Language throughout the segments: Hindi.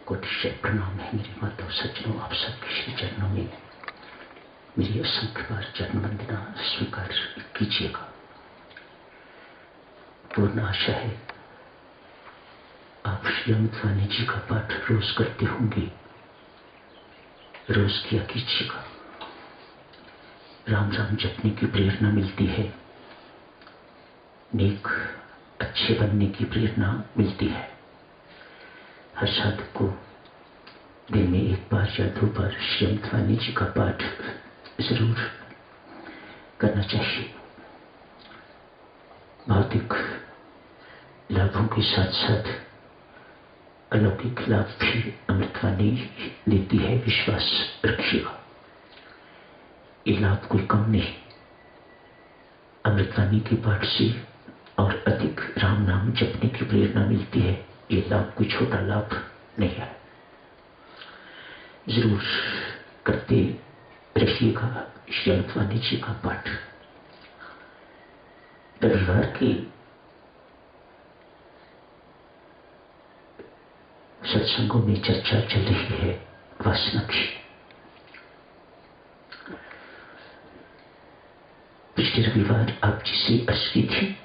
कोटि प्रणाम है मेरी माता सज्जनों, आप सबके श्री चरणों में मेरी असंख्य बार चरण वंदना स्वीकार कीजिएगा। पूर्ण आशा है आप श्री अमित वाणी जी का पाठ रोज करते होंगे, रोज किया कीजिएगा। राम राम जपने की प्रेरणा मिलती है, नेक अच्छे बनने की प्रेरणा मिलती है। हर साधक को दिन में एक बार या दो बार श्री अमित वाणी जी का पाठ जरूर करना चाहिए। भौतिक लाभों के साथ साथ अलौकिक लाभ भी अमृतवाणी देती है, विश्वास रखिएगा। ये लाभ कोई कम नहीं। अमृतवाणी के पाठ से और अधिक राम नाम जपने की प्रेरणा मिलती है। ये लाभ कोई छोटा लाभ नहीं है। जरूर करते रखिएगा श्री अमृतवाणी जी का पाठ। रविवार के सत्संगों में चर्चा चल रही है वासना की। पिछले रविवार आप जिसे अर्ज की थी,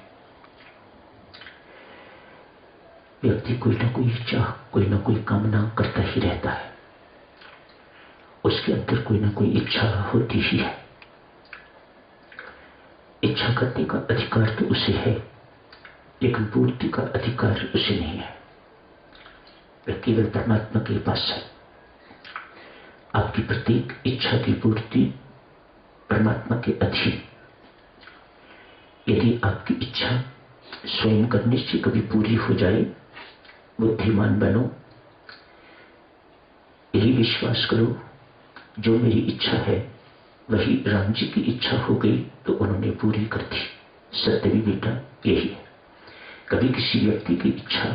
व्यक्ति कोई ना कोई चाह, कोई ना कोई कामना करता ही रहता है। उसके अंदर कोई ना कोई इच्छा होती ही है। इच्छा करने का अधिकार तो उसे है, लेकिन पूर्ति का अधिकार उसे नहीं है। वह केवल परमात्मा के पास है। आपकी प्रत्येक इच्छा की पूर्ति परमात्मा के अधीन। यदि आपकी इच्छा स्वयं करने से कभी पूरी हो जाए, बुद्धिमान बनो, यही विश्वास करो जो मेरी इच्छा है वही राम जी की इच्छा हो गई तो उन्होंने पूरी कर दी। सत्य भी बेटा यही है। कभी किसी व्यक्ति की इच्छा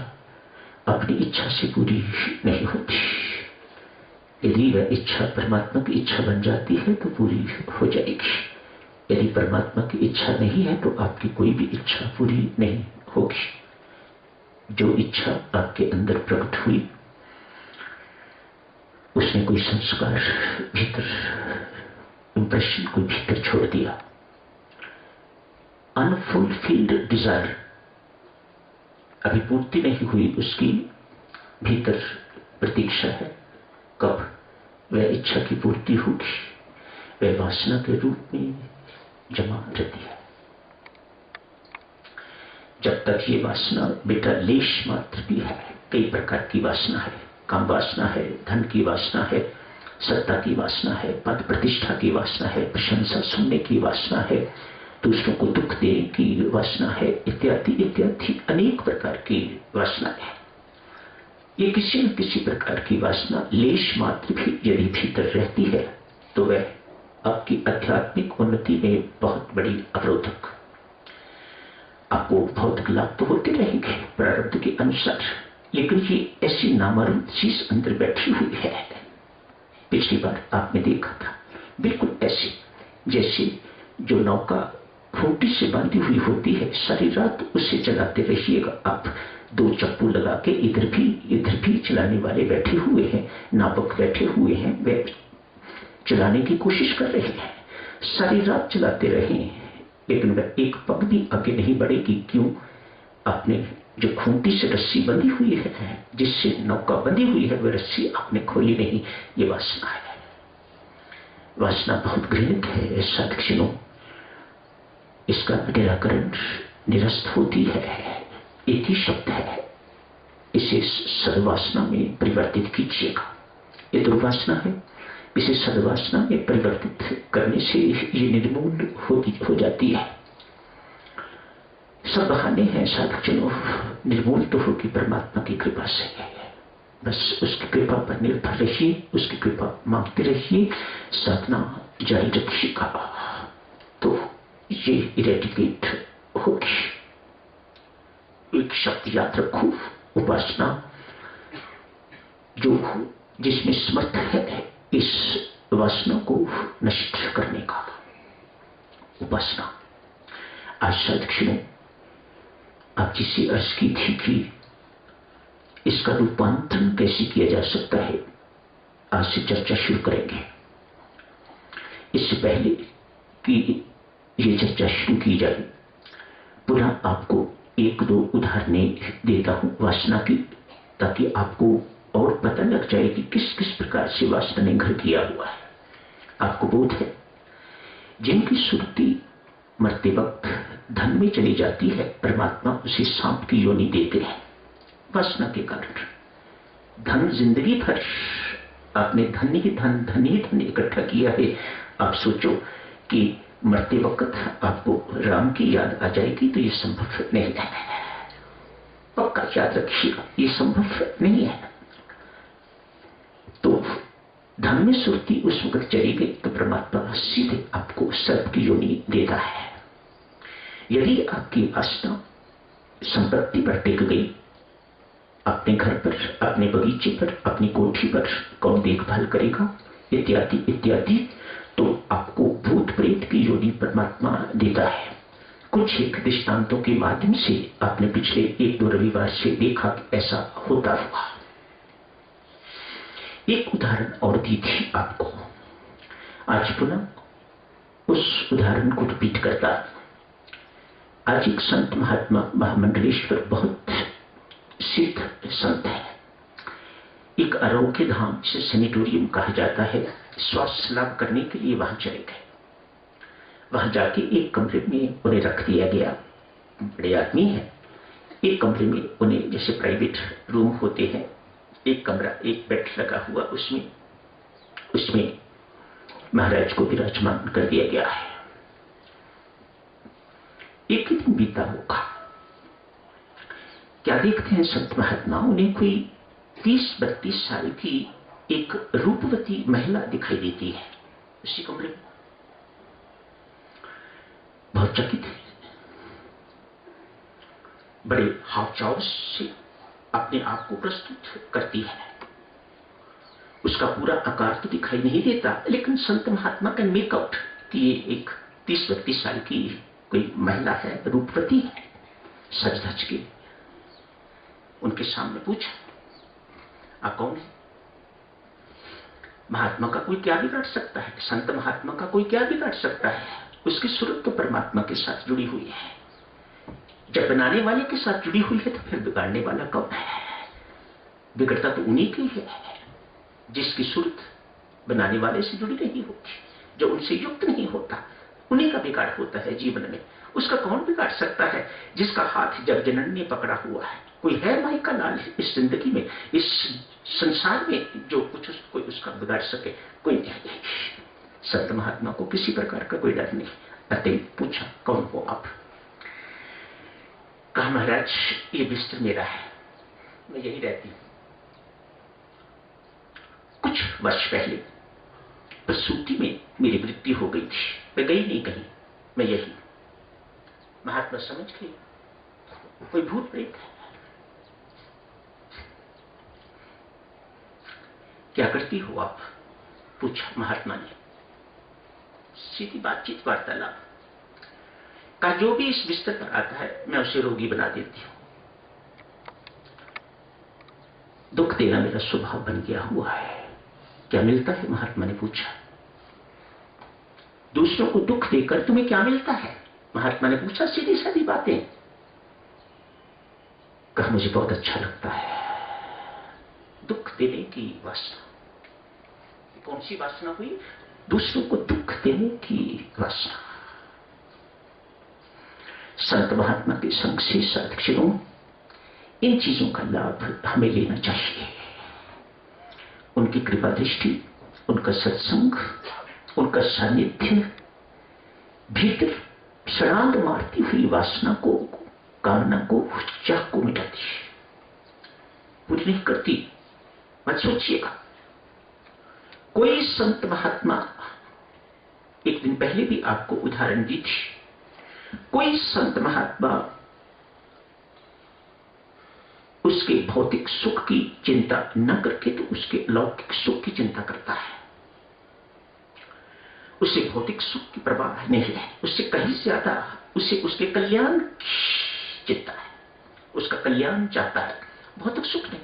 अपनी इच्छा से पूरी नहीं होती। यदि वह इच्छा परमात्मा की इच्छा बन जाती है तो पूरी हो जाएगी। यदि परमात्मा की इच्छा नहीं है तो आपकी कोई भी इच्छा पूरी नहीं होगी। जो इच्छा आपके अंदर प्रकट हुई उसने कोई संस्कार भीतर, इंप्रेशन को भीतर छोड़ दिया। अनफुलफिल्ड डिजायर, अभी पूर्ति नहीं हुई, उसकी भीतर प्रतीक्षा है कब वह इच्छा की पूर्ति होगी। वह वासना के रूप में जमा रहती है। जब तक ये वासना बेटा लेश मात्र भी है, कई प्रकार की वासना है। काम वासना है, धन की वासना है, सत्ता की वासना है, पद प्रतिष्ठा की वासना है, प्रशंसा सुनने की वासना है, दूसरों को दुख देने की वासना है, इत्यादि इत्यादि अनेक प्रकार की वासना है। ये किसी न किसी प्रकार की वासना लेश मात्र भी यदि भीतर रहती है तो वह आपकी आध्यात्मिक उन्नति में बहुत बड़ी अवरोधक। आपको भौतिक लाभ तो होते रहेंगे प्रारब्ध के अनुसार, लेकिन ये ऐसी नामारूप चीज अंदर बैठी हुई है। पिछली बार आपने देखा था बिल्कुल ऐसी जैसे जो नौका खूंटी से बांधी हुई होती है, सारी रात उसे चलाते रहिएगा आप। दो चप्पू लगा के इधर भी चलाने वाले बैठे हुए हैं, नापक बैठे हुए हैं, वे चलाने की कोशिश कर रहे हैं। सारी रात चलाते रहे, लेकिन वह एक पग भी आगे नहीं बढ़ेगी। क्यों? आपने जो खूंटी से रस्सी बंधी हुई है, जिससे नौका बंधी हुई है, वह रस्सी आपने खोली नहीं। ये वासना है। वासना बहुत घृणित है साधकजनों। इसका निराकरण निरस्त होती है, एक ही शब्द है, इसे सद्वासना में परिवर्तित कीजिएगा। ये दुर्वासना है, इसे सद्वासना में परिवर्तित करने से ये निर्मूल हो जाती है। सब बहाने हैं साधकजनों, निर्मूल तो होगी परमात्मा की कृपा से। बस उसकी कृपा पर निर्भर रहिए, उसकी कृपा मांगते रहिए, साधना जारी रखिएगा तो ये इरेडिकेट होगी। एक शब्द याद रखो, उपासना जो जिसमें समर्थ है इस वासना को नष्ट करने का। उपासना आज साधकजनों आप जिसे अर्ज की थी कि इसका रूपांतरण कैसे किया जा सकता है, आज से चर्चा शुरू करेंगे। इससे पहले कि ये चर्चा शुरू की जाए, पुनः आपको एक दो उदाहरणें देता हूं वासना की, ताकि आपको और पता लग जाए कि किस किस प्रकार से वासना ने घर किया हुआ है। आपको बोध है, जिनकी सुरती मरते वक्त धन में चली जाती है, परमात्मा उसे सांप की योनि देते हैं वासना के कारण। धन जिंदगी भर आपने धन ही धन इकट्ठा किया है। आप सोचो कि मरते वक्त आपको राम की याद आ जाएगी, तो ये संभव नहीं है। पक्का याद रखिएगा, ये संभव नहीं है। तो धन में सुरती उस वक्त चली गई तो परमात्मा सीधे आपको सर्प की योनि देता है। यदि आपकी वासना संपत्ति पर टिक गई, अपने घर पर, अपने बगीचे पर, अपनी कोठी पर कौन देखभाल करेगा, इत्यादि इत्यादि, तो आपको भूत प्रेत की योनि परमात्मा देता है। कुछ एक दृष्टांतों के माध्यम से आपने पिछले एक दो रविवार से देखा कि ऐसा होता हुआ। एक उदाहरण और दी थी आपको, आज पुनः उस उदाहरण को रिपीट करता। आज एक संत महात्मा महामंडलेश्वर बहुत सिद्ध संत है, एक आरोग्य धाम से सैनिटोरियम कहा जाता है, स्वास्थ्य लाभ करने के लिए वहां चले गए। वहां जाके एक कमरे में उन्हें रख दिया गया। बड़े आदमी है, एक कमरे में उन्हें, जैसे प्राइवेट रूम होते हैं, एक कमरा, एक बेड लगा हुआ, उसमें महाराज को विराजमान कर दिया गया है। एक ही दिन बीता होगा, क्या देखते हैं संत महात्मा, उन्हें कोई 30-32 साल की एक रूपवती महिला दिखाई देती है उसी कमरे में। बहुत चकित है, बड़े हाव चाव से अपने आप को प्रस्तुत करती है। उसका पूरा आकार तो दिखाई नहीं देता, लेकिन संत महात्मा का मेकआउट कि ये एक 30-32 साल की कोई महिला है, रूपवती है, सज धज के उनके सामने पूछा, आप कौन है? महात्मा का कोई क्या बिगाड़ सकता है, संत महात्मा का कोई क्या बिगाड़ सकता है? उसकी सूरत तो परमात्मा के साथ जुड़ी हुई है। जब बनाने वाले के साथ जुड़ी हुई है तो फिर बिगाड़ने वाला कौन है? बिगड़ता तो उन्हीं की है जिसकी सूरत बनाने वाले से जुड़ी नहीं होती, जो उनसे युक्त नहीं होता, उन्हीं का बिगाड़ होता है जीवन में। उसका कौन बिगाड़ सकता है जिसका हाथ जग जनन ने पकड़ा हुआ है? कोई है माई का लाल इस जिंदगी में, इस संसार में जो कुछ कोई उसका बिगाड़ सके? कोई नहीं। संत महात्मा को किसी प्रकार का कोई डर नहीं। अतः पूछा, कौन हो आप? कहा, महाराज ये बिस्तर मेरा है, मैं यही रहती हूं। कुछ वर्ष पहले प्रसूति में मेरी मृत्यु हो गई थी, मैं गई नहीं कहीं, मैं यही। महात्मा समझ गए कोई भूत प्रेत है। क्या करती हो आप? पूछा महात्मा ने। सीधी बातचीत, वार्तालाप। कहा, जो भी इस बिस्तर पर आता है मैं उसे रोगी बना देती हूं। दुख देना मेरा स्वभाव बन गया हुआ है। क्या मिलता है? महात्मा ने पूछा। दूसरों को दुख देकर तुम्हें क्या मिलता है? महात्मा ने पूछा। सीधी सादी बातें। कहा, मुझे बहुत अच्छा लगता है दुख देने की वासना। कौन सी वासना हुई? दूसरों को दुख देने की वासना। संत महात्मा के संग से साधकों, इन चीजों का लाभ हमें लेना चाहिए। उनकी कृपा दृष्टि, उनका सत्संग, उनका सानिध्य भीतर छलांग मारती हुई वासना को, कामना को, चाह को मिटाती है, पूरी नहीं करती। मत सोचिएगा। कोई संत महात्मा, एक दिन पहले भी आपको उदाहरण दी थी, कोई संत महात्मा उसके भौतिक सुख की चिंता न करके तो उसके लौकिक सुख की चिंता करता है। उसे भौतिक सुख की परवाह नहीं है, उससे कहीं ज्यादा उसे उसके कल्याण की चिंता है, उसका कल्याण चाहता है। भौतिक सुख नहीं।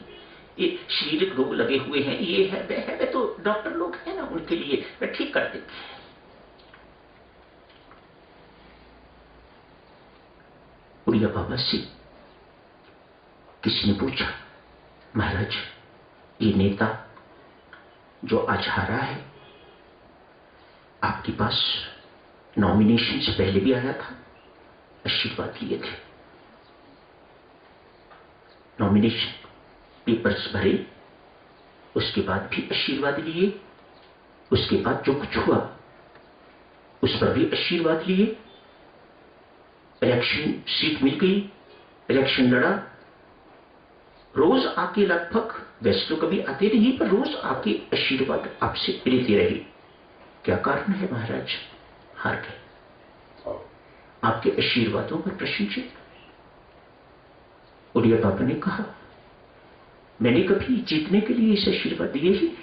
ये शारीरिक रोग लगे हुए हैं, ये है वह है, वे तो डॉक्टर लोग हैं ना, उनके लिए वे ठीक कर देंगे। उड़िया बाबा से किसी ने पूछा, महाराज ये नेता जो आज हारा है आपके पास नॉमिनेशन से पहले भी आया था, आशीर्वाद लिए थे, नॉमिनेशन पेपर्स भरे, उसके बाद भी आशीर्वाद लिए, उसके बाद जो कुछ हुआ उस पर भी आशीर्वाद लिए, इलेक्शन सीट मिल गई, इलेक्शन लड़ा, रोज आके लगभग, वैसे तो कभी आते नहीं पर रोज आके आशीर्वाद आपसे लेते रहे। क्या कारण है महाराज हार गए? आपके आशीर्वादों पर प्रशंसित। उड़िया बाबा ने कहा, मैंने कभी जीतने के लिए इसे आशीर्वाद दिए ही।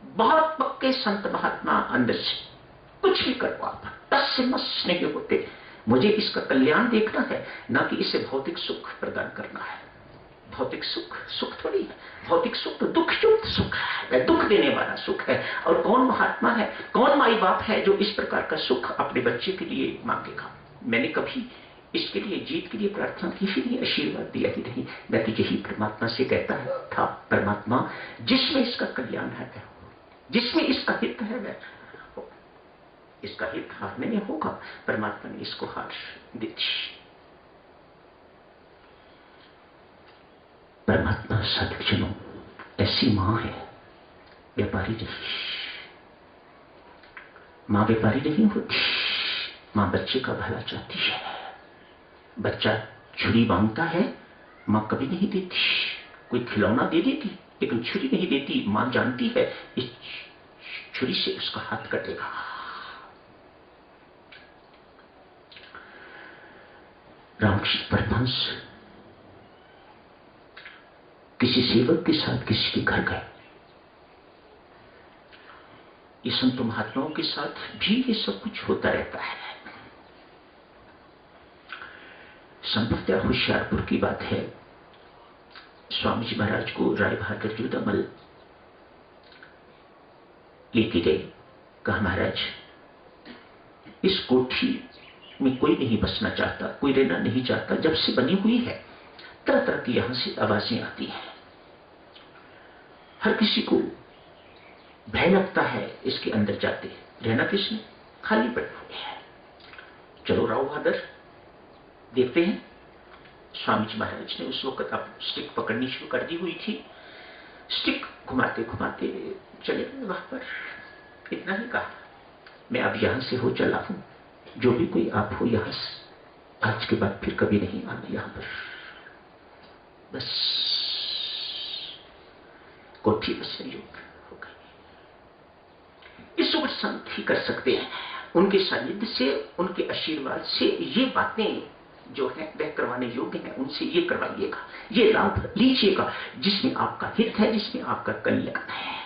बहुत पक्के संत महात्मा अंदर से कुछ भी करो आप, टस से मस नहीं होते। मुझे इसका कल्याण देखना है, ना कि इसे भौतिक सुख प्रदान करना है। भौतिक सुख सुख थोड़ी है, भौतिक सुख तो दुख युक्त सुख है, दुख देने वाला सुख है। और कौन महात्मा है, कौन माई बाप है जो इस प्रकार का सुख अपने बच्चे के लिए मांगेगा? मैंने कभी इसके लिए जीत के लिए प्रार्थना की ही नहीं, आशीर्वाद दिया ही नहीं। मैं तो यही परमात्मा से कहता था, परमात्मा जिसमें इसका कल्याण है वह, जिसमें इसका हित है वह, इसका हित हारने में होगा। परमात्मा ने इसको हार दी थी। परमात्मा सदजनों ऐसी मां है, व्यापारी नहीं। मां व्यापारी नहीं होती, मां बच्चे का भला चाहती है। बच्चा छुरी मांगता है, मां कभी नहीं देती। कोई खिलौना दे देती लेकिन छुरी नहीं देती। मां जानती है इस छुरी से उसका हाथ कटेगा। रामकृष्ण परमहंस किसी सेवक के साथ किसी के घर गए। ये संत महात्माओं के साथ भी ये सब कुछ होता रहता है। संभवतः होशियारपुर की बात है। स्वामी जी महाराज को राय बहादुर जोधामल लेके गए। कहा, महाराज इस कोठी में कोई नहीं बसना चाहता, कोई रहना नहीं चाहता। जब से बनी हुई है तरह तरह की यहां से आवाजें आती हैं। हर किसी को भय लगता है इसके अंदर जाते। रहना किसने, खाली पड़े हुए हैं। चलो राव बहादुर देखते हैं। स्वामी जी महाराज ने उस वक्त अब स्टिक पकड़नी शुरू कर दी हुई थी। स्टिक घुमाते घुमाते चले गए वहां पर। इतना ही कहा, मैं अब यहां से हो चला हूं, जो भी कोई आप हो यहां से आज के बाद फिर कभी नहीं आना यहां पर। बस कोठी बस योग हो गई। इस उम्र संत ही कर सकते हैं। उनके सानिध्य से, उनके आशीर्वाद से ये बातें जो है वह करवाने योग्य है। उनसे ये करवाइएगा, ये लाभ लीजिएगा जिसमें आपका हित है, जिसमें आपका कल्याण है।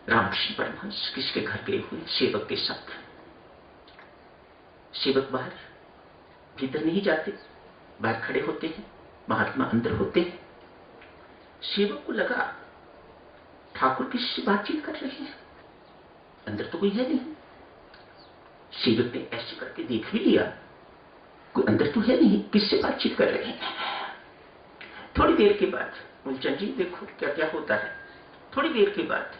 रामकृष्ण परमहंस किसके घर गए हुए? सेवक के साथ। सेवक बाहर, भीतर नहीं जाते, बाहर खड़े होते हैं। महात्मा अंदर होते हैं। सेवक को लगा ठाकुर किससे बातचीत कर रहे हैं, अंदर तो कोई है नहीं। सेवक ने ऐसे करके देख भी लिया, कोई अंदर तो है नहीं, किससे बातचीत कर रहे हैं। थोड़ी देर के बाद, मूलचंद जी देखो क्या क्या होता है। थोड़ी देर के बाद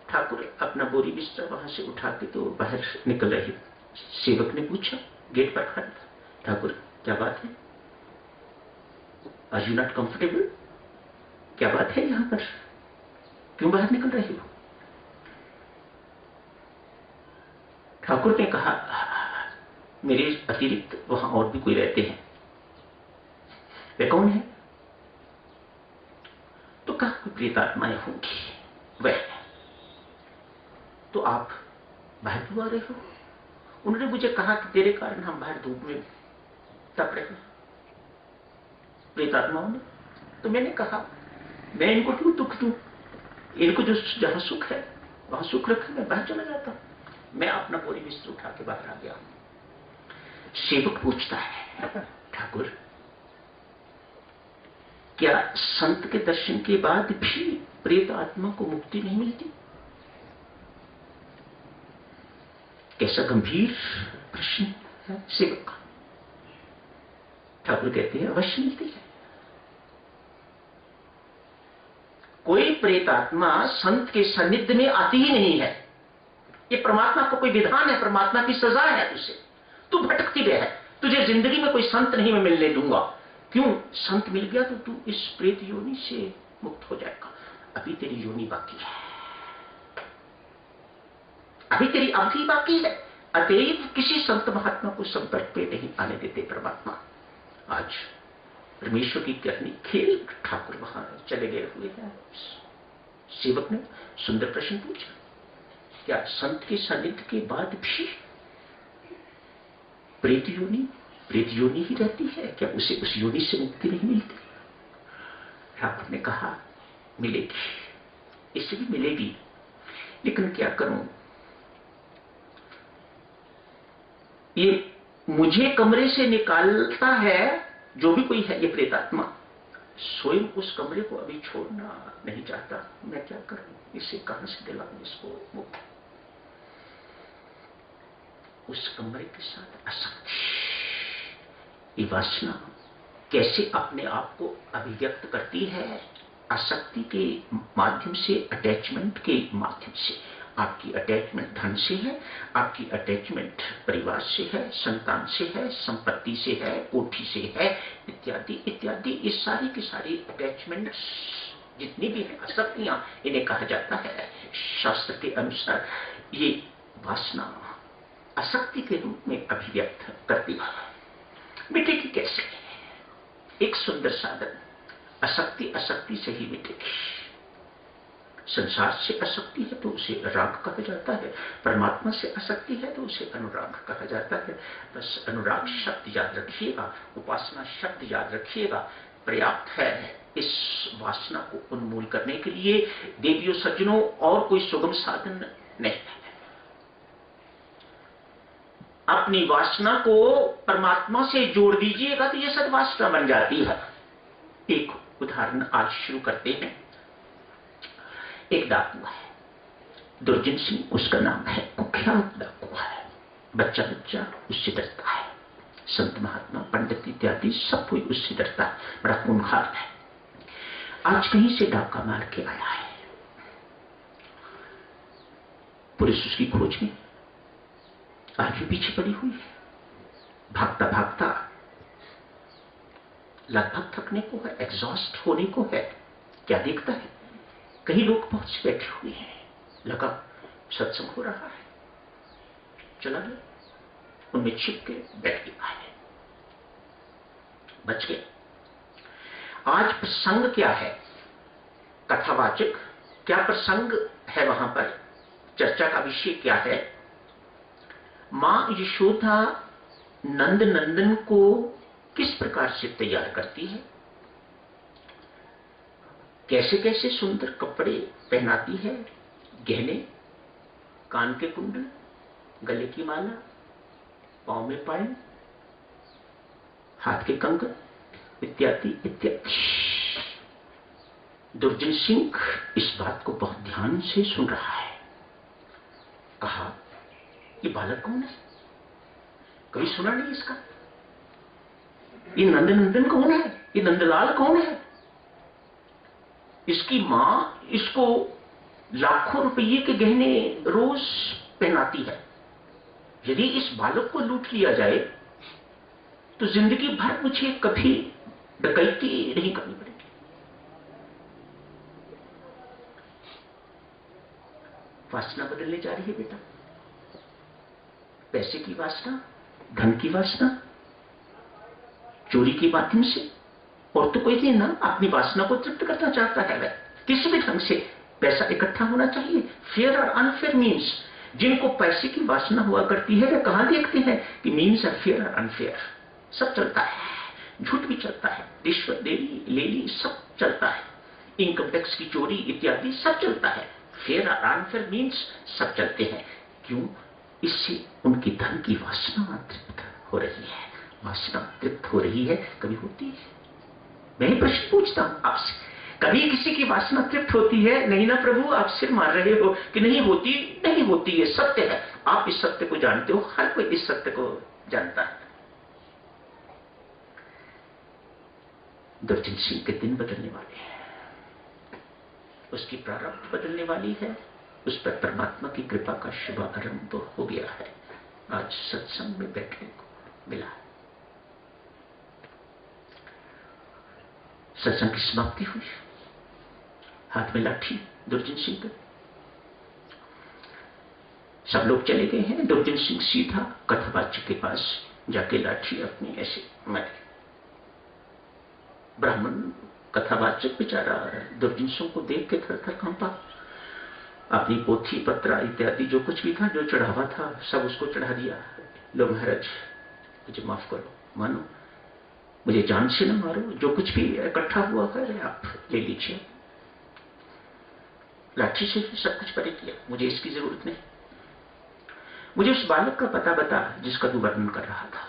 ठाकुर अपना बोरी बिस्तर वहां से उठा के तो बाहर निकल रहे। सेवक ने पूछा, गेट पर खड़ा था, ठाकुर क्या बात है? Are you not comfortable? क्या बात है यहां पर, क्यों बाहर निकल रहे हो? ठाकुर ने कहा, मेरे अतिरिक्त वहां और भी कोई रहते हैं। वे कौन है? तो कहा, कोई प्रेतात्माएं होंगी। वह तो आप बाहर क्यों आ रहे हो? उन्होंने मुझे कहा कि तेरे कारण हम बाहर धूप में तप रहे हैं प्रेतात्माओं ने। तो मैंने कहा, मैं इनको क्यों दुख दूं? इनको जो जहां सुख है वहां सुख रखे, मैं बाहर चला जाता हूं। मैं अपना बोरी बिस्तर उठा के बाहर आ गया। सेवक पूछता है, ठाकुर क्या संत के दर्शन के बाद भी प्रेत आत्मा को मुक्ति नहीं मिलती? कैसा गंभीर प्रश्न है सेवक का। ठाकुर कहते हैं अवश्य मिलती है। कोई प्रेतात्मा संत के सानिध्य में आती ही नहीं है। ये परमात्मा का कोई विधान है, परमात्मा की सजा है तुझे। तू भटकती गया है, तुझे जिंदगी में कोई संत नहीं मैं मिलने दूंगा। क्यों? संत मिल गया तो तू इस प्रेत योनि से मुक्त हो जाएगा। अभी तेरी योनि बाकी है, अभी तेरी अवधि बाकी है। अतएव किसी संत महात्मा को संपर्क पे नहीं आने देते परमात्मा। आज परमेश्वर की करनी खेल ठाकुर वहां चले गए हुए हैं। सेवक ने सुंदर प्रश्न पूछा, क्या संत के सानिध्य के बाद भी प्रेत योनि ही रहती है? क्या उसे उस योनि से मुक्ति नहीं मिलती? ठाकुर ने कहा मिलेगी, इससे भी मिलेगी, लेकिन क्या करूं, ये मुझे कमरे से निकालता है जो भी कोई है ये प्रेतात्मा, स्वयं उस कमरे को अभी छोड़ना नहीं चाहता। मैं क्या करूं, इसे कहां से दिलाऊं इसको मुक्ति? उस कमरे के साथ आसक्ति, ये वासना कैसे अपने आप को अभिव्यक्त करती है? आसक्ति के माध्यम से, अटैचमेंट के माध्यम से। आपकी अटैचमेंट धन से है, आपकी अटैचमेंट परिवार से है, संतान से है, संपत्ति से है, कोठी से है, इत्यादि इत्यादि। ये सारी की सारी अटैचमेंट जितनी भी है आसक्तियां, इन्हें कहा जाता है शास्त्र के अनुसार ये वासना आसक्ति के रूप में अभिव्यक्त करती है। मिटेगी कैसे? एक सुंदर साधन, आसक्ति से ही मिटेगी। संसार से आसक्ति है तो उसे राग कहा जाता है, परमात्मा से आसक्ति है तो उसे अनुराग कहा जाता है। बस अनुराग शब्द याद रखिएगा, उपासना शब्द याद रखिएगा, पर्याप्त है इस वासना को उन्मूल करने के लिए। देवियों सज्जनों, और कोई सुगम साधन नहीं है। अपनी वासना को परमात्मा से जोड़ दीजिएगा तो यह सद्वासना बन जाती है। एक उदाहरण आज शुरू करते हैं। एक डाकू है, दुर्जन सिंह उसका नाम है, कुख्यात डाकू है। बच्चा बच्चा उससे डरता है, संत महात्मा पंडित इत्यादि सब कोई उससे डरता है, बड़ा खूंखार है। आज कहीं से डाका मार के आया है, पुलिस उसकी खोज में आज भी पीछे पड़ी हुई है। भागता भागता लगभग थकने को है, एग्जॉस्ट होने को है। क्या देखता है, कई लोग पहुंच बैठे हुए हैं, लगा सत्संग हो रहा है, चला गया, उनमें छिप के बैठ गया है, बच गया। आज प्रसंग क्या है, कथावाचक क्या प्रसंग है, वहां पर चर्चा का विषय क्या है? मां यशोदा नंद नंदन को किस प्रकार से तैयार करती है, कैसे कैसे सुंदर कपड़े पहनाती है, गहने, कान के कुंडल, गले की माला, पांव में पायल, हाथ के कंगन इत्यादि इत्यादि। दुर्जन सिंह इस बात को बहुत ध्यान से सुन रहा है। कहा, ये बालक कौन है? कभी सुना नहीं इसका। ये नंदनंदन कौन है? ये नंदलाल कौन है? इसकी मां इसको लाखों रुपये के गहने रोज पहनाती है। यदि इस बालक को लूट लिया जाए तो जिंदगी भर मुझे कभी डकैती नहीं करनी पड़ेगी। वासना बदलने जा रही है बेटा, पैसे की वासना, धन की वासना, चोरी के माध्यम से। और तो कोई ना अपनी वासना को तृप्त करना चाहता है, वह किसी भी ढंग से पैसा इकट्ठा होना चाहिए। फेयर और अनफेयर मीन्स, जिनको पैसे की वासना हुआ करती है वे कहां देखते हैं कि मीन्स है फेयर और अनफेयर, सब चलता है। झूठ भी चलता है, रिश्वत देली लेली सब चलता है, इनकम टैक्स की चोरी इत्यादि सब चलता है। फेयर और अनफेयर मीन्स सब चलते हैं। क्यों? इससे उनकी धन की वासना तृप्त हो रही है, वासना तृप्त हो रही है, कभी होती है? मैं ही प्रश्न पूछता हूं आपसे, कभी किसी की वासना तृप्त होती है? नहीं ना प्रभु, आप सिर मार रहे हो कि नहीं होती। नहीं होती, ये सत्य है। आप इस सत्य को जानते हो, हर कोई इस सत्य को जानता है। दुर्जन सिंह के दिन बदलने वाले हैं, उसकी प्रारब्ध बदलने वाली है, उस पर परमात्मा की कृपा का शुभारंभ हो गया है। आज सत्संग में बैठने को मिला। सत्संग की समाप्ति हुई, हाथ में लाठी दुर्जन सिंह के, सब लोग चले गए हैं। दुर्जन सिंह सीधा कथावाचक के पास जाके लाठी अपनी ऐसे मारी। ब्राह्मण कथावाचक बेचारा दुर्जन सिंह को देख के थर थर कांपा। अपनी पोथी पत्रा इत्यादि जो कुछ भी था, जो चढ़ावा था, सब उसको चढ़ा दिया। लो महाराज, मुझे माफ करो, मानो मुझे जान से न मारो, जो कुछ भी इकट्ठा हुआ है आप ले लीजिए। लाठी से सब कुछ परे किया, मुझे इसकी जरूरत नहीं। मुझे उस बालक का पता बता जिसका तू वर्णन कर रहा था।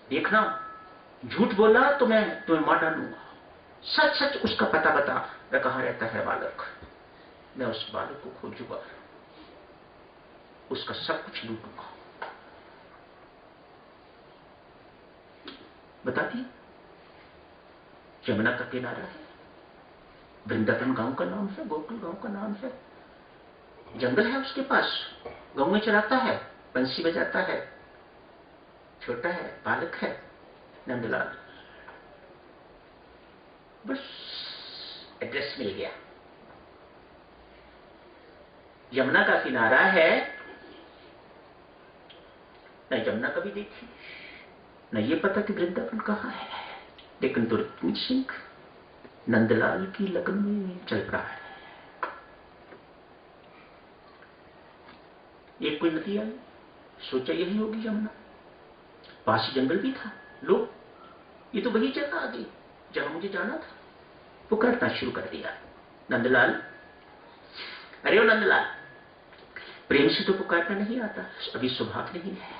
देखना, झूठ बोला तो मैं तुम्हें मार डालूंगा। सच सच उसका पता बता, वह कहां रहता है बालक। मैं उस बालक को खोजूंगा, उसका सब कुछ लूटूंगा। बता दी, यमुना का किनारा है, वृंदावन गांव का नाम है, गोकुल गांव का नाम है। जंगल है उसके पास, गांव में चराता है, बंसी बजाता है, छोटा है, बालक है, नंदलाल। बस एड्रेस मिल गया। यमुना का किनारा है, न यमुना कभी देखी, न ये पता कि वृंदावन कहां है, लेकिन दुर्जन सिंह नंदलाल की लगन में चल रहा है। एक कोई नदी आई, सोचा यही होगी यमुना, पास ही जंगल भी था। लो, ये तो वही जगह आ गई जहां मुझे जाना था। पुकारना शुरू कर दिया, नंदलाल, अरे ओ नंदलाल। प्रेम से तो पुकारना नहीं आता, अभी स्वभाव नहीं है,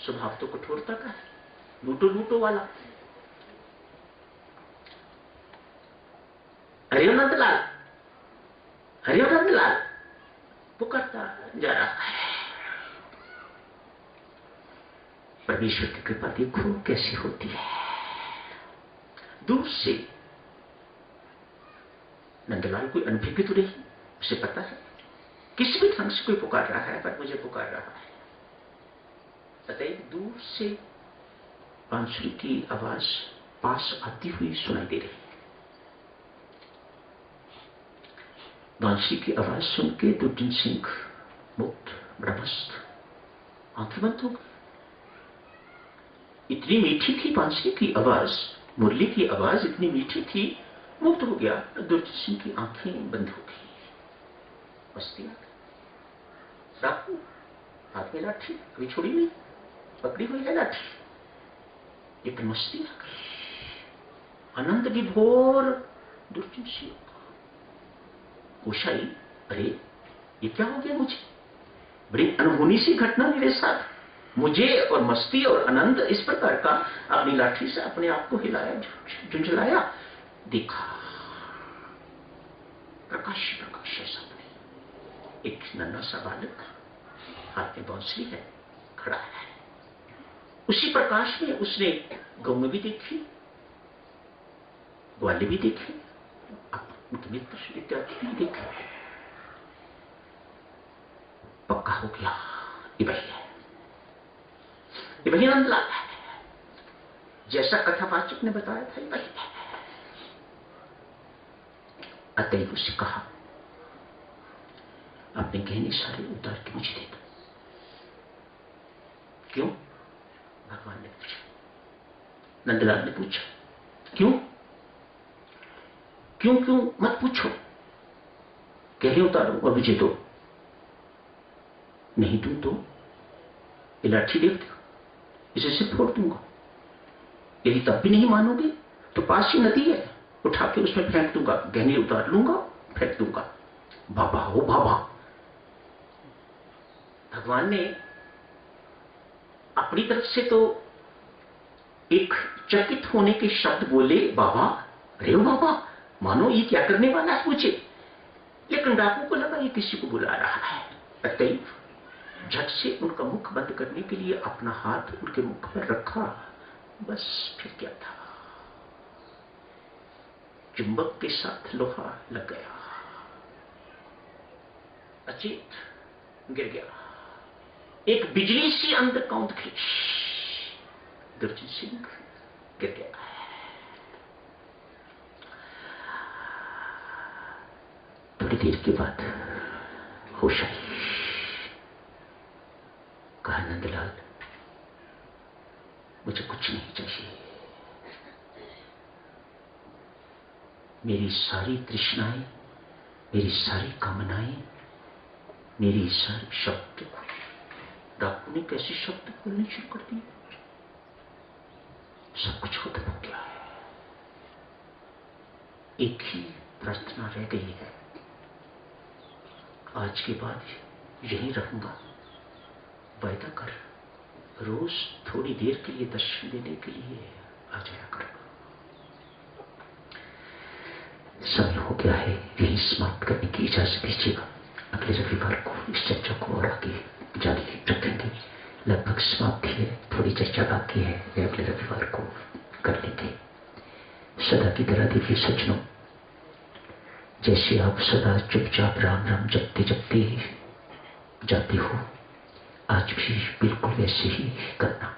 स्वभाव तो कठोरता का है, लूटो लूटो वाला। अरे ओ नंदलाल, अरे ओ नंदलाल, पुकारता जा रहा है। परमेश्वर की कृपा देखो कैसी होती है। दूर से नंदलाल कोई अनभिज्ञ तो नहीं, उसे पता है किसी भी ढंग से कोई पुकार रहा है, पर मुझे पुकार रहा है। अतएव दूर से बांसुरी की आवाज पास आती हुई सुनाई दे रही। बांसुरी की आवाज सुन के दुर्जन सिंह मुक्त ब्रह्मस्थ, आंखें बंद हो गई। इतनी मीठी थी बांसुरी की आवाज, मुरली की आवाज इतनी मीठी थी, मुक्त हो गया। दुर्जन सिंह की आंखें बंद हो गई, मस्ती आ गई। डाकू हाथ में लाठी, अभी छोड़ी नहीं, पकड़ी हुई है लाठी, लेकिन मस्ती आ गई। आनंद विभोर दुर्जन सिंह ऊषाई, अरे ये क्या हो गया मुझे? बड़ी अनहोनी सी घटना मेरे साथ, मुझे और मस्ती और आनंद इस प्रकार का। अपनी लाठी से अपने आप को हिलाया, झुंझलाया, देखा प्रकाश प्रकाश है सामने। एक नन्हा सा बालक हाथ में बांसुरी है, खड़ा है। उसी प्रकाश में उसने गौ में भी देखी, ग्वाले भी देखे, उनके मित्र इत्यादि भी देखे। पक्का हो गया, ये वही है, ये वही नंदलाल है, जैसा कथावाचक ने बताया था, ये वही है। अतएव उससे कहा, अपने गहने सारे उतार के मुझे दे दो। क्यों? भगवान ने पूछा। नंदलाल ने पूछा, क्यों? क्यों क्यों मत पूछो, गहने उतारो और मुझे दो। नहीं दूं तो ये लाठी देखते हो, इसे सिर्फ फोड़ दूंगा। यदि तब भी नहीं मानोगे तो पास ही नदी है, उठा के उसमें फेंक दूंगा, गहने उतार लूंगा, फेंक दूंगा। बाबा हो बाबा, भगवान ने अपनी तरफ से तो एक चकित होने के शब्द बोले, बाबा, अरे बाबा, मानो ये क्या करने वाला है मुझे। लेकिन डाकू को लगा ये किसी को बुला रहा है। अतएव झट से उनका मुख बंद करने के लिए अपना हाथ उनके मुख पर रखा। बस फिर क्या था, चुंबक के साथ लोहा लग गया, अचेत गिर गया। एक बिजली सी अंदर कौंध खींच, दुर्जन सिंह गिर गया। थोड़ी देर के बाद होश आई। कहा, नंदलाल, मुझे कुछ नहीं चाहिए। मेरी सारी तृष्णाएं, मेरी सारी कामनाएं, मेरी सारी शब्द, डाकू ने कैसे शब्द बोलने शुरू कर दिए। सब कुछ खत्म हो गया है। एक ही प्रार्थना रह गई है, आज के बाद यहीं रहूंगा, वायदा कर, रोज थोड़ी देर के लिए दर्शन देने के लिए आ जाया करूंगा। समय हो गया है, यही समाप्त करने की इजाजत दीजिएगा। अगले रविवार को इस चर्चा को और आगे जारी रखेंगे। लगभग समाप्ति है, थोड़ी चर्चा बाकी है, वे अगले रविवार को कर लेंगे। सदा की तरह देखिए सज्जनों, जैसे आप सदा चुपचाप राम राम जपते जपते जाते हो, आज भी बिल्कुल वैसे ही करना।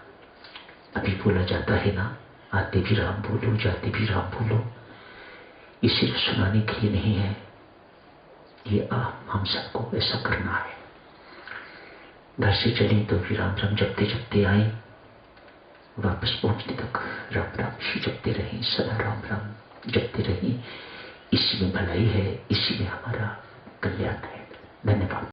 अभी बोला जाता है ना, आते भी राम बोलो, जाते भी राम बोलो। ये सिर्फ सुनाने के लिए नहीं है, ये हम सबको ऐसा करना है। घर से चलें तो भी राम राम जपते जपते आए, वापस पहुंचने तक राम राम ही जपते रहें, सदा राम राम जपते रहें। इसी में भलाई है, इसी में हमारा कल्याण है। धन्यवाद।